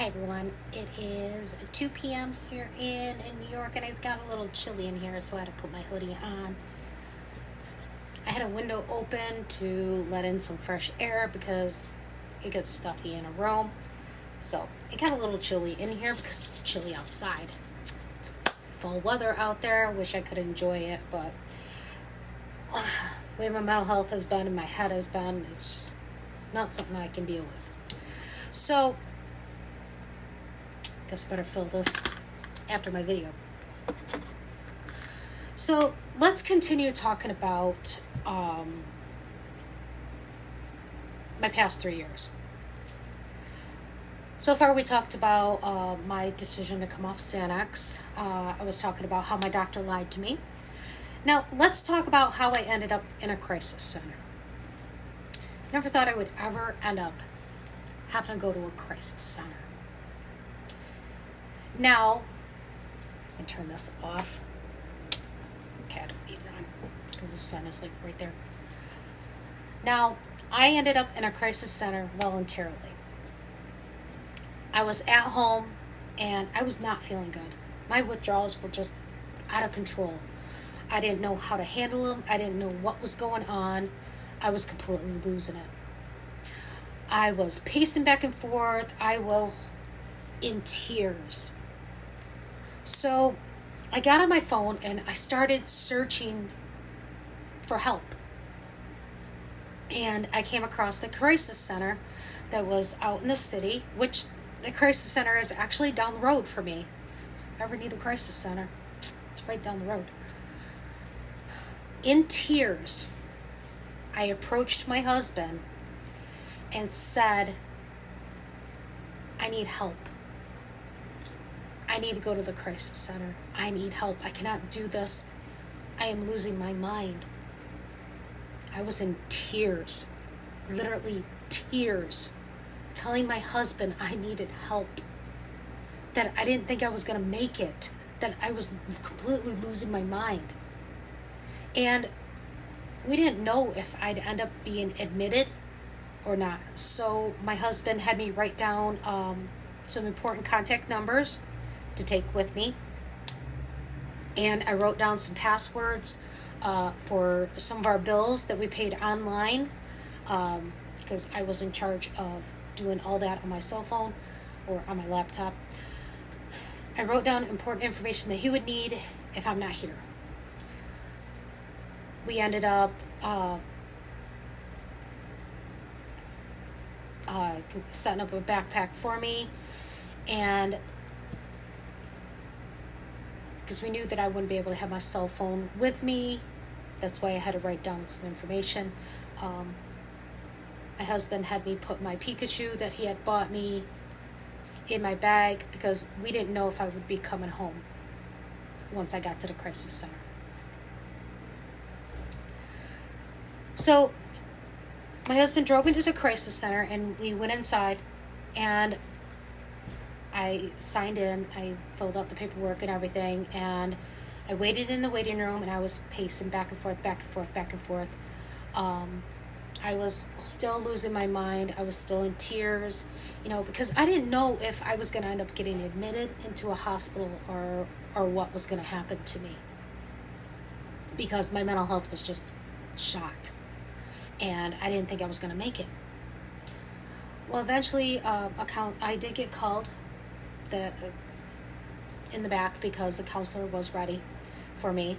Hi everyone, it is 2 p.m. here in New York and it's got a little chilly in here, so I had to put my hoodie on. I had a window open to let in some fresh air because it gets stuffy in a room. So it got a little chilly in here because it's chilly outside. It's fall weather out there. I wish I could enjoy it, but the way my mental health has been and my head has been, it's just not something I can deal with. So guess I better fill this after my video. So let's continue talking about my past 3 years. So far we talked about my decision to come off Xanax. I was talking about how my doctor lied to me. Now let's talk about how I ended up in a crisis center. Never thought I would ever end up having to go to a crisis center. Now, I can turn this off. Okay, I don't need it on because the sun is like right there. Now, I ended up in a crisis center voluntarily. I was at home and I was not feeling good. My withdrawals were just out of control. I didn't know how to handle them. I didn't know what was going on. I was completely losing it. I was pacing back and forth. I was in tears. So I got on my phone and I started searching for help. And I came across the crisis center that was out in the city, which the crisis center is actually down the road for me. So if you ever need a crisis center, it's right down the road. In tears, I approached my husband and said, I need help. I need to go to the crisis center. I need help. I cannot do this. I am losing my mind. I was in tears, literally tears, telling my husband I needed help, that I didn't think I was going to make it, that I was completely losing my mind. And we didn't know if I'd end up being admitted or not. So my husband had me write down some important contact numbers to take with me, and I wrote down some passwords for some of our bills that we paid online, because I was in charge of doing all that on my cell phone or on my laptop. I wrote down important information that he would need if I'm not here. We ended up setting up a backpack for me, and because we knew that I wouldn't be able to have my cell phone with me, that's why I had to write down some information. My husband had me put my Pikachu that he had bought me in my bag because we didn't know if I would be coming home once I got to the crisis center. So my husband drove me to the crisis center and we went inside, and I signed in, I filled out the paperwork and everything, and I waited in the waiting room, and I was pacing back and forth, back and forth, back and forth. I was still losing my mind. I was still in tears, because I didn't know if I was going to end up getting admitted into a hospital or what was going to happen to me, because my mental health was just shot, and I didn't think I was going to make it. Well, eventually, I did get called in the back because the counselor was ready for me,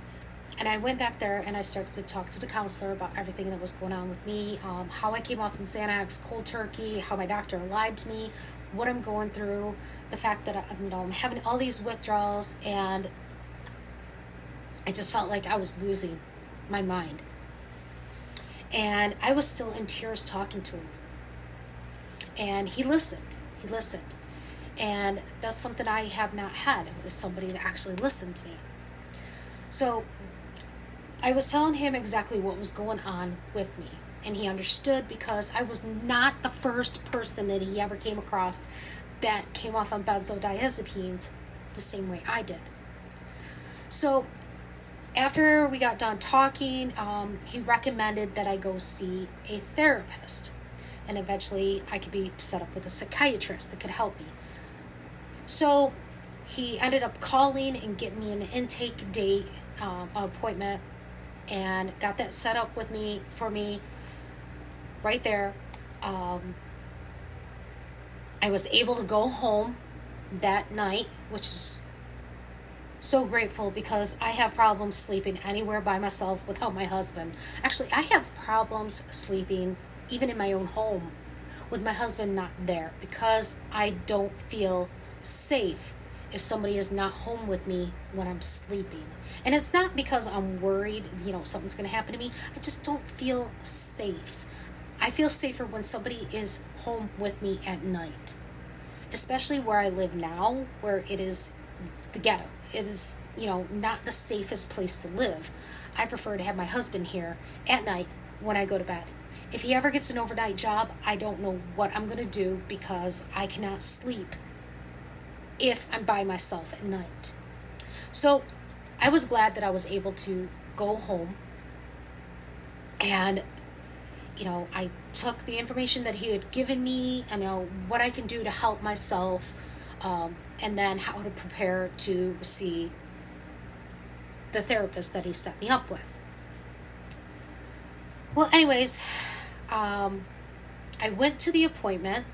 and I went back there and I started to talk to the counselor about everything that was going on with me, how I came off in Xanax cold turkey, how my doctor lied to me, what I'm going through, the fact that I'm having all these withdrawals, and I just felt like I was losing my mind. And I was still in tears talking to him, and he listened. And that's something I have not had, is somebody to actually listen to me. So I was telling him exactly what was going on with me, and he understood, because I was not the first person that he ever came across that came off on benzodiazepines the same way I did. So after we got done talking, he recommended that I go see a therapist, and eventually I could be set up with a psychiatrist that could help me. So he ended up calling and getting me an intake date appointment, and got that set up with me for me right there. Um, I was able to go home that night, which is so grateful because I have problems sleeping anywhere by myself without my husband. Actually, I have problems sleeping even in my own home with my husband not there because I don't feel safe if somebody is not home with me when I'm sleeping. And it's not because I'm worried, something's going to happen to me. I just don't feel safe. I feel safer when somebody is home with me at night, especially where I live now, where it is the ghetto. It is, not the safest place to live. I prefer to have my husband here at night when I go to bed. If he ever gets an overnight job, I don't know what I'm going to do because I cannot sleep if I'm by myself at night. So I was glad that I was able to go home, and I took the information that he had given me, I know what I can do to help myself, and then how to prepare to see the therapist that he set me up with. Well, anyways, I went to the appointment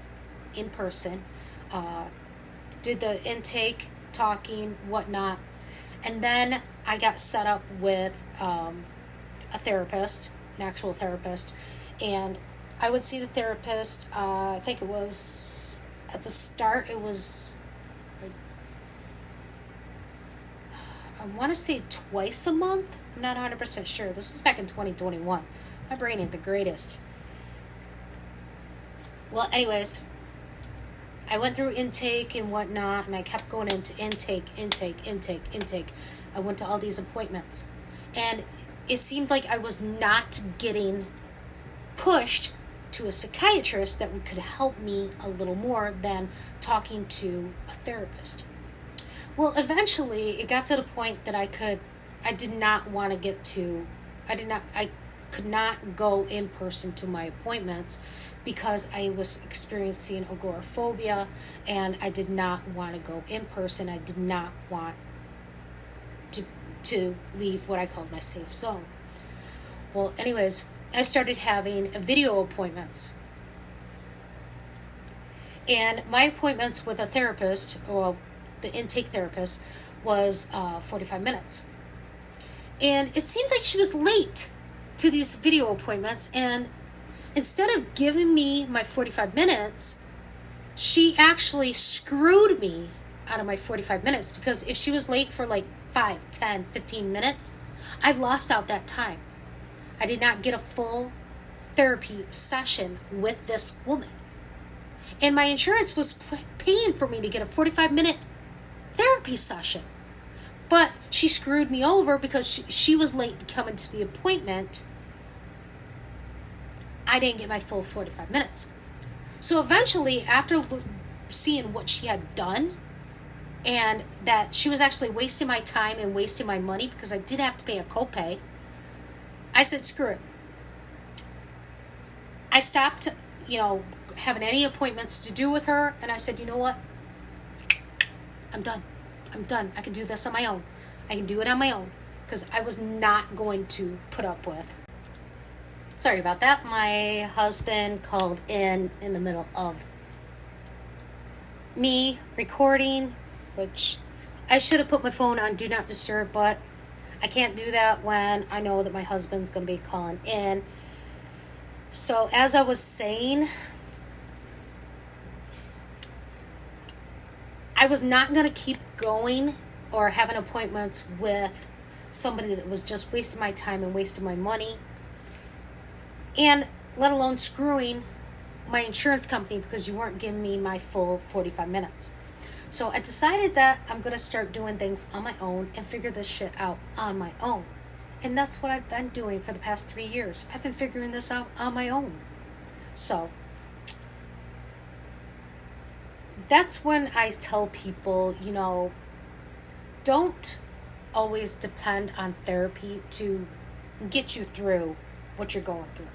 in person, did the intake, talking, whatnot, and then I got set up with a therapist, an actual therapist, and I would see the therapist. I think it was at the start. It was, I want to say twice a month. I'm not 100% sure. This was back in 2021. My brain ain't the greatest. Well, anyways, I went through intake and whatnot, and I kept going into intake. I went to all these appointments, and it seemed like I was not getting pushed to a psychiatrist that could help me a little more than talking to a therapist. Well, eventually, it got to the point that I could not go in person to my appointments because I was experiencing agoraphobia, and I did not want to go in person. I did not want to leave what I called my safe zone. Well, anyways, I started having video appointments. And my appointments with a therapist, or the intake therapist, was 45 minutes. And it seemed like she was late to these video appointments, and instead of giving me my 45 minutes, she actually screwed me out of my 45 minutes, because if she was late for like 5, 10, 15 minutes, I lost out that time. I did not get a full therapy session with this woman. And my insurance was paying for me to get a 45-minute therapy session. But she screwed me over because she was late coming to the appointment. I didn't get my full 45 minutes. So eventually, after seeing what she had done, and that she was actually wasting my time and wasting my money because I did have to pay a copay, I said, screw it. I stopped, having any appointments to do with her, and I said, you know what? I'm done. I can do this on my own. I can do it on my own, because I was not going to put up with. Sorry about that. My husband called in the middle of me recording, which I should have put my phone on Do Not Disturb, but I can't do that when I know that my husband's going to be calling in. So as I was saying, I was not going to keep going or having appointments with somebody that was just wasting my time and wasting my money, and let alone screwing my insurance company because you weren't giving me my full 45 minutes. So I decided that I'm going to start doing things on my own and figure this shit out on my own. And that's what I've been doing for the past 3 years. I've been figuring this out on my own. So that's when I tell people, don't always depend on therapy to get you through what you're going through.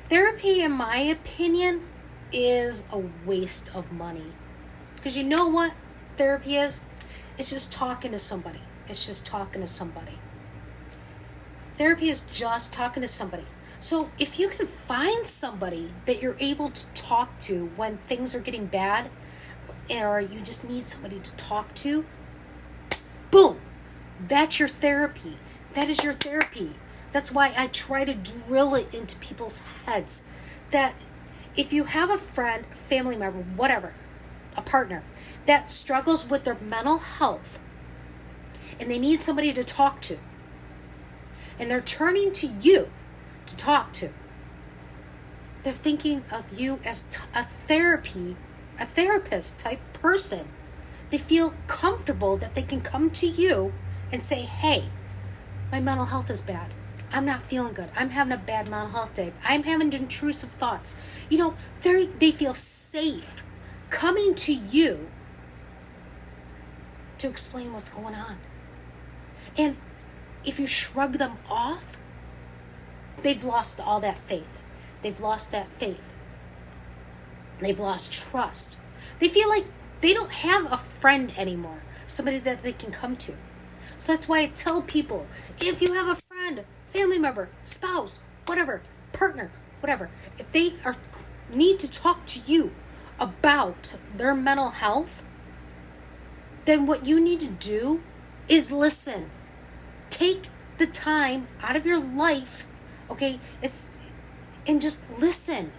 Therapy, in my opinion, is a waste of money. Because you know what therapy is? It's just talking to somebody. It's just talking to somebody. Therapy is just talking to somebody. So if you can find somebody that you're able to talk to when things are getting bad, or you just need somebody to talk to, boom, that's your therapy. That is your therapy. That's why I try to drill it into people's heads that if you have a friend, family member, whatever, a partner that struggles with their mental health and they need somebody to talk to, and they're turning to you to talk to, they're thinking of you as a therapist type person. They feel comfortable that they can come to you and say, hey, my mental health is bad. I'm not feeling good. I'm having a bad mental health day. I'm having intrusive thoughts. They feel safe coming to you to explain what's going on. And if you shrug them off, they've lost all that faith. They've lost that faith. They've lost trust. They feel like they don't have a friend anymore, somebody that they can come to. So that's why I tell people, if you have a friend, family member, spouse, whatever, partner, whatever, if they need to talk to you about their mental health, then what you need to do is listen. Take the time out of your life, okay? And just listen.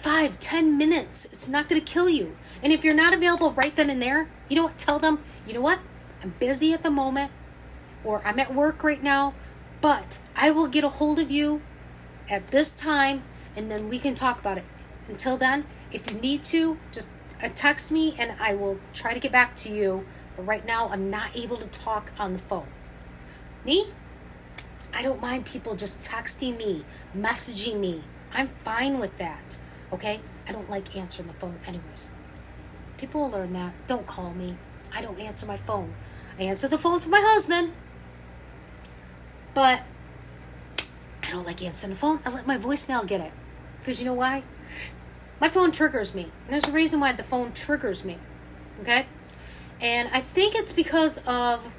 5-10 minutes. It's not going to kill you. And if you're not available right then and there, you know what? Tell them, you know what? I'm busy at the moment, or I'm at work right now, but I will get a hold of you at this time, and then we can talk about it. Until then, if you need to, just text me and I will try to get back to you. But right now, I'm not able to talk on the phone. Me? I don't mind people just texting me, messaging me. I'm fine with that, okay? I don't like answering the phone anyways. People will learn that. Don't call me. I don't answer my phone. I answer the phone for my husband. But I don't like answering the phone. I let my voicemail get it. Because you know why? My phone triggers me. And there's a reason why the phone triggers me. Okay? And I think it's because of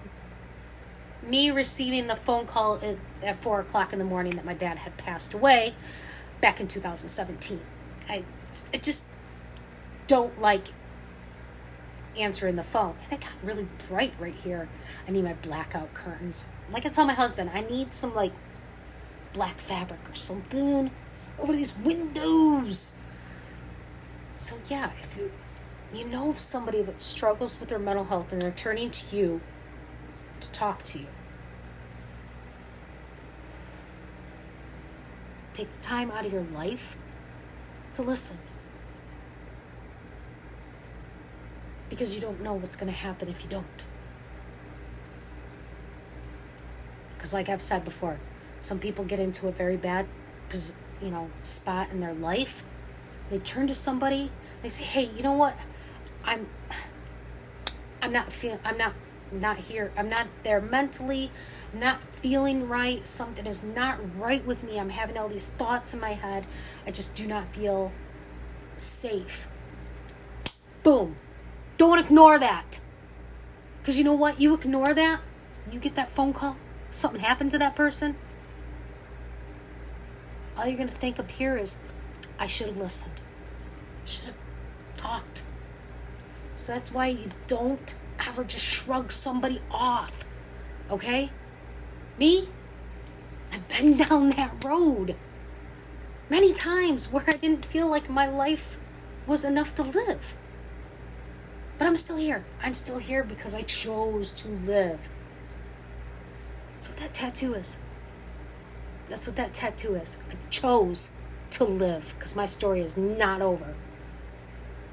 me receiving the phone call at 4 o'clock in the morning that my dad had passed away back in 2017. I just don't like answering the phone. And it got really bright right here. I need my blackout curtains. Like I tell my husband, I need some like black fabric or something over these windows. So yeah, if you know of somebody that struggles with their mental health and they're turning to you to talk to you, take the time out of your life to listen. Because you don't know what's going to happen if you don't. Because like I've said before, some people get into a very bad spot in their life. They turn to somebody, they say, hey, you know what? I'm not here. I'm not there mentally. I'm not feeling right. Something is not right with me. I'm having all these thoughts in my head. I just do not feel safe. Boom. Don't ignore that. Because you know what? You ignore that, you get that phone call, something happened to that person, all you're going to think up here is, I should have listened. Should have talked. So that's why you don't ever just shrug somebody off. Okay? Me? I've been down that road many times where I didn't feel like my life was enough to live. But I'm still here. I'm still here because I chose to live. That's what that tattoo is. That's what that tattoo is. I chose to live because my story is not over.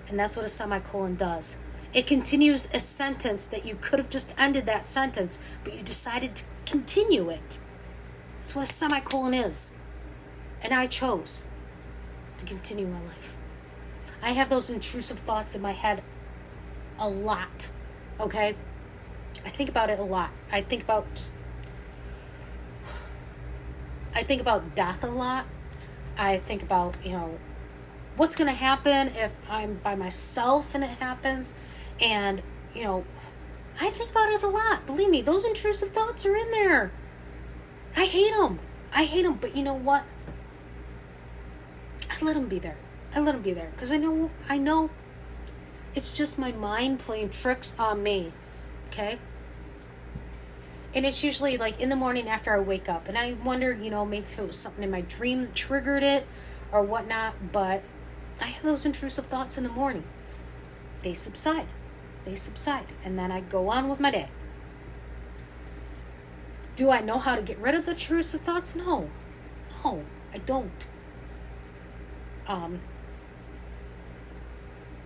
And that's what a semicolon does. It continues a sentence that you could have just ended that sentence, but you decided to continue it. That's what a semicolon is. And I chose to continue my life. I have those intrusive thoughts in my head a lot, okay? I think about it a lot. I think about death a lot. I think about, What's going to happen if I'm by myself and it happens? And, I think about it a lot. Believe me, those intrusive thoughts are in there. I hate them. But you know what? I let them be there. Because I know it's just my mind playing tricks on me. Okay? And it's usually like in the morning after I wake up. And I wonder, maybe if it was something in my dream that triggered it or whatnot. But I have those intrusive thoughts in the morning. They subside. And then I go on with my day. Do I know how to get rid of the intrusive thoughts? No, I don't.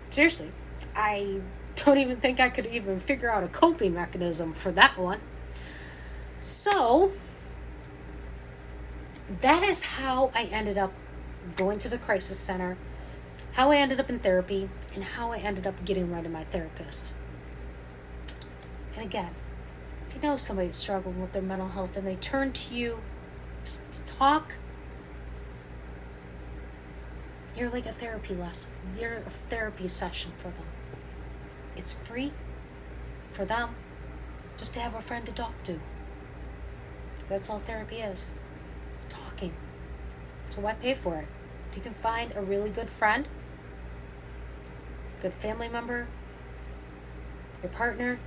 Seriously, I don't even think I could even figure out a coping mechanism for that one. So, that is how I ended up going to the crisis center, how I ended up in therapy, and how I ended up getting rid of my therapist. And again, if you know somebody that's struggling with their mental health and they turn to you to talk, you're like a therapy lesson. You're a therapy session for them. It's free for them just to have a friend to talk to. That's all therapy is. Talking. So why pay for it? If you can find a really good friend, good family member, your partner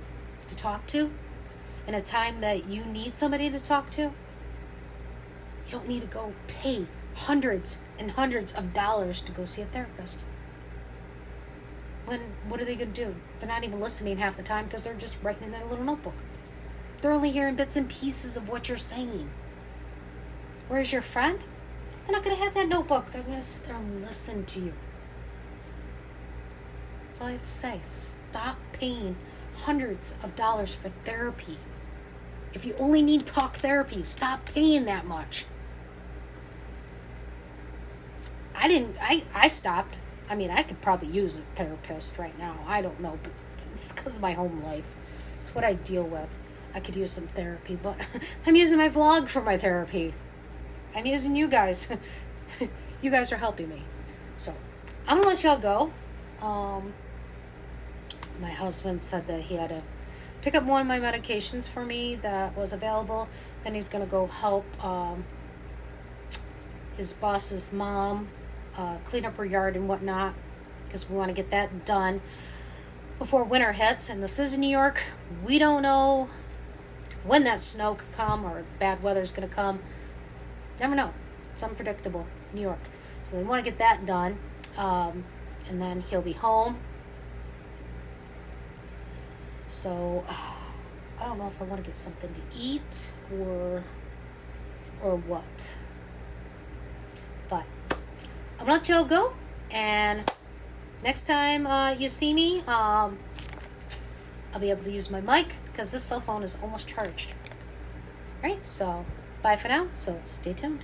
to talk to in a time that you need somebody to talk to, you don't need to go pay hundreds and hundreds of dollars to go see a therapist. What are they going to do? They're not even listening half the time because they're just writing in their little notebook. They're only hearing bits and pieces of what you're saying. Whereas your friend, they're not going to have that notebook. They're going to sit there and listen to you. That's all I have to say. Stop paying hundreds of dollars for therapy. If you only need talk therapy, stop paying that much. I stopped. I mean, I could probably use a therapist right now. I don't know, but it's because of my home life. It's what I deal with. I could use some therapy, but I'm using my vlog for my therapy. I'm using you guys. You guys are helping me. So, I'm going to let y'all go. My husband said that he had to pick up one of my medications for me that was available. Then he's going to go help his boss's mom clean up her yard and whatnot, because we want to get that done before winter hits. And this is New York. We don't know when that snow could come or bad weather's going to come. Never know. It's unpredictable. It's New York. So they want to get that done. And then he'll be home. So I don't know if I want to get something to eat or what. But I'm going to let y'all go. And next time you see me, I'll be able to use my mic because this cell phone is almost charged. Right? So bye for now. So stay tuned.